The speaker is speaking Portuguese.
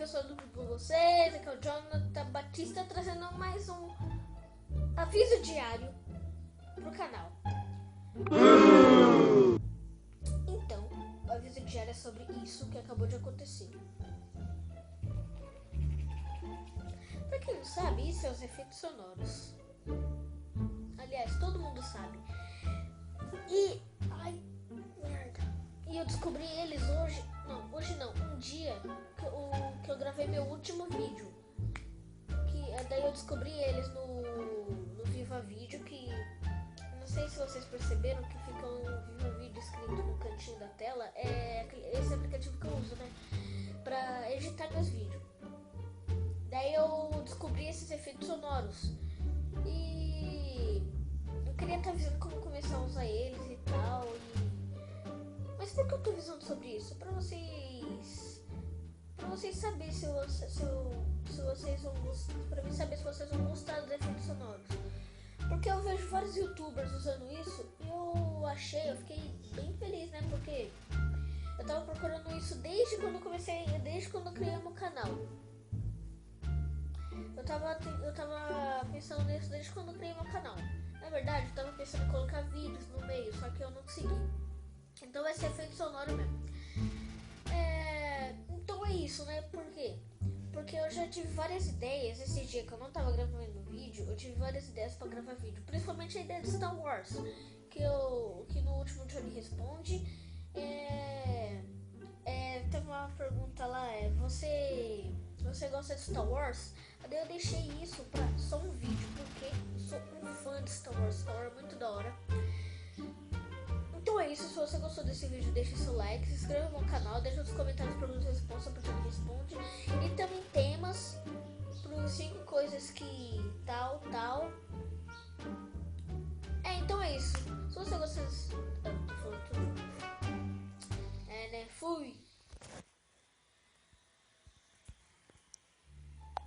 pessoal do grupo vocês, aqui é o Jonathan Batista trazendo mais um aviso diário pro canal. Então, o aviso diário é sobre isso que acabou de acontecer. Pra quem não sabe, isso é os efeitos sonoros. Aliás, todo mundo sabe. E eu descobri eles hoje. Hoje não, um dia que eu gravei meu último vídeo. Daí eu descobri eles no Viva Vídeo, que não sei se vocês perceberam que fica um Viva Vídeo escrito no cantinho da tela. É esse aplicativo que eu uso, né? Pra editar meus vídeos. Daí eu descobri esses efeitos sonoros. E eu queria estar avisando como começar a usar eles e tal. Mas por que eu tô avisando sobre isso? Pra vocês saberem se vocês vão gostar. Pra mim saber se vocês vão gostar dos efeitos sonoros. Porque eu vejo vários youtubers usando isso e eu fiquei bem feliz, né? Porque eu tava procurando isso desde quando eu criei meu canal. Eu tava pensando nisso desde quando eu criei meu canal. Na verdade, eu tava pensando em colocar vídeos no meio, só que eu não consegui. Então vai ser efeito sonoro mesmo. Então é isso, né? Por quê? Porque eu já tive várias ideias. Esse dia que eu não tava gravando vídeo, eu tive várias ideias pra gravar vídeo. Principalmente a ideia de Star Wars, que no último Johnny Responde. Teve uma pergunta lá, você gosta de Star Wars? Daí eu deixei isso pra só um vídeo, porque eu sou um fã de Star Wars. Star Wars é muito da hora. Então é isso, se você gostou desse vídeo, deixe seu like, se inscreva no canal, deixe nos comentários perguntas e respostas para o responde. E também temas para 5 coisas que tal. Então é isso. Se você gostou